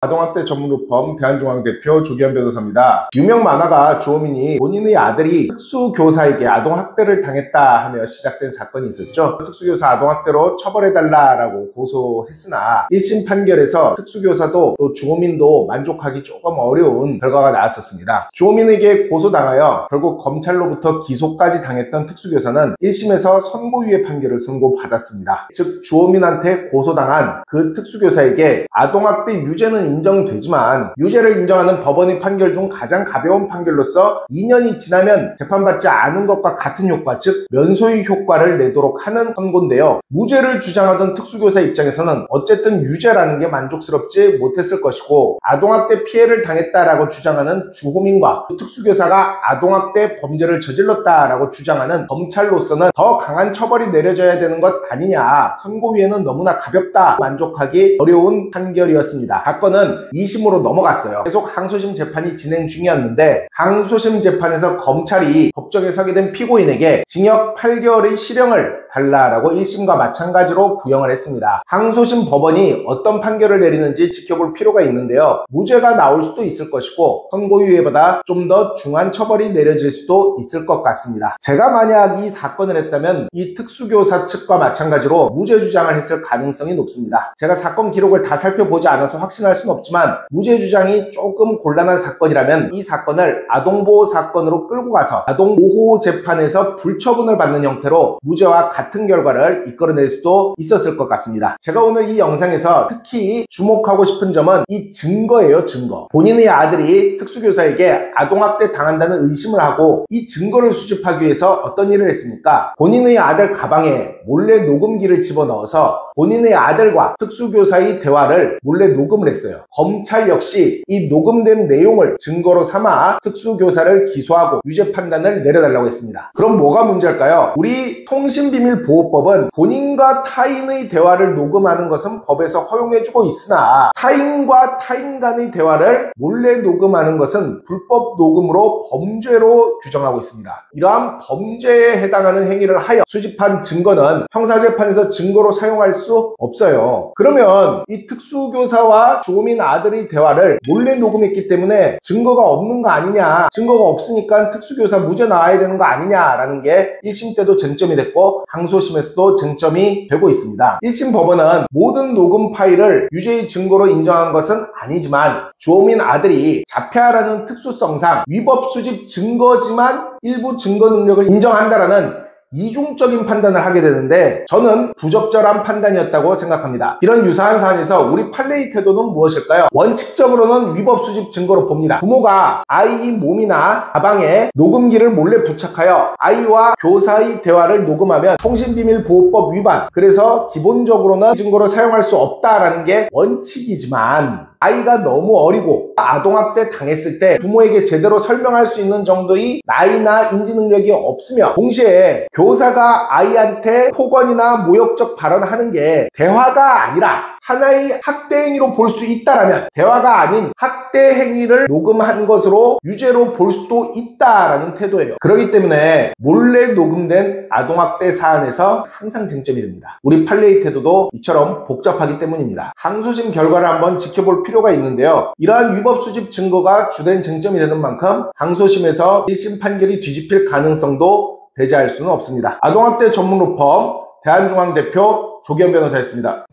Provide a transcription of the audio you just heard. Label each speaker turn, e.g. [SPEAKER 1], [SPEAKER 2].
[SPEAKER 1] 아동학대 전문로펌 대한중앙대표 조기현 변호사입니다. 유명 만화가 주호민이 본인의 아들이 특수교사에게 아동학대를 당했다 하며 시작된 사건이 있었죠. 특수교사 아동학대로 처벌해달라고 고소했으나 1심 판결에서 특수교사도 또 주호민도 만족하기 조금 어려운 결과가 나왔었습니다. 주호민에게 고소당하여 결국 검찰로부터 기소까지 당했던 특수교사는 1심에서 선고유예 판결을 선고받았습니다. 즉 주호민한테 고소당한 그 특수교사에게 아동학대 유죄는 인정되지만 유죄를 인정하는 법원의 판결 중 가장 가벼운 판결로서 2년이 지나면 재판받지 않은 것과 같은 효과, 즉 면소의 효과를 내도록 하는 선고인데요. 무죄를 주장하던 특수교사 입장에서는 어쨌든 유죄라는 게 만족스럽지 못했을 것이고, 아동학대 피해를 당했다라고 주장하는 주호민과 특수교사가 아동학대 범죄를 저질렀다라고 주장하는 검찰로서는 더 강한 처벌이 내려져야 되는 것 아니냐, 선고유예는 너무나 가볍다, 만족하기 어려운 판결이었습니다. 사건은 2심으로 넘어갔어요. 계속 항소심 재판이 진행 중이었는데, 항소심 재판에서 검찰이 법정에 서게 된 피고인에게 징역 8개월의 실형을 달라라고 1심과 마찬가지로 구형을 했습니다. 항소심 법원이 어떤 판결을 내리는지 지켜볼 필요가 있는데요. 무죄가 나올 수도 있을 것이고 선고유예보다 좀 더 중한 처벌이 내려질 수도 있을 것 같습니다. 제가 만약 이 사건을 했다면 이 특수교사 측과 마찬가지로 무죄 주장을 했을 가능성이 높습니다. 제가 사건 기록을 다 살펴보지 않아서 확신할 수는 없지만 무죄 주장이 조금 곤란한 사건이라면 이 사건을 아동보호 사건으로 끌고 가서 아동보호 재판에서 불처분을 받는 형태로 무죄와 같은 결과를 이끌어낼 수도 있었을 것 같습니다. 제가 오늘 이 영상에서 특히 주목하고 싶은 점은 이 증거예요. 증거. 본인의 아들이 특수교사에게 아동학대 당한다는 의심을 하고 이 증거를 수집하기 위해서 어떤 일을 했습니까? 본인의 아들 가방에 몰래 녹음기를 집어넣어서 본인의 아들과 특수교사의 대화를 몰래 녹음을 했어요. 검찰 역시 이 녹음된 내용을 증거로 삼아 특수교사를 기소하고 유죄 판단을 내려달라고 했습니다. 그럼 뭐가 문제일까요? 우리 통신비밀보호법은 본인과 타인의 대화를 녹음하는 것은 법에서 허용해주고 있으나 타인과 타인 간의 대화를 몰래 녹음하는 것은 불법 녹음으로 범죄로 규정하고 있습니다. 이러한 범죄에 해당하는 행위를 하여 수집한 증거는 형사재판에서 증거로 사용할 수 없어요. 그러면 이 특수교사와 주호민 아들의 대화를 몰래 녹음했기 때문에 증거가 없는 거 아니냐, 증거가 없으니까 특수교사 무죄 나와야 되는 거 아니냐라는 게 1심 때도 쟁점이 됐고 항소심에서도 쟁점이 되고 있습니다. 1심 법원은 모든 녹음 파일을 유죄의 증거로 인정한 것은 아니지만 주호민 아들이 자폐아라는 특수성상 위법 수집 증거지만 일부 증거 능력을 인정한다라는 이중적인 판단을 하게 되는데 저는 부적절한 판단이었다고 생각합니다. 이런 유사한 사안에서 우리 판례의 태도는 무엇일까요? 원칙적으로는 위법 수집 증거로 봅니다. 부모가 아이의 몸이나 가방에 녹음기를 몰래 부착하여 아이와 교사의 대화를 녹음하면 통신비밀보호법 위반, 그래서 기본적으로는 증거로 사용할 수 없다라는 게 원칙이지만 아이가 너무 어리고 아동학대 당했을 때 부모에게 제대로 설명할 수 있는 정도의 나이나 인지 능력이 없으며 동시에 교사가 아이한테 폭언이나 모욕적 발언하는 게 대화가 아니라 하나의 학대 행위로 볼 수 있다라면 대화가 아닌 학대 행위를 녹음한 것으로 유죄로 볼 수도 있다라는 태도예요. 그렇기 때문에 몰래 녹음된 아동학대 사안에서 항상 쟁점이 됩니다. 우리 판례의 태도도 이처럼 복잡하기 때문입니다. 항소심 결과를 한번 지켜볼 필요가 있는데요. 이러한 위법 수집 증거가 주된 쟁점이 되는 만큼 항소심에서 1심 판결이 뒤집힐 가능성도 배제할 수는 없습니다. 아동학대 전문로펌 대한중앙대표 조기현 변호사였습니다.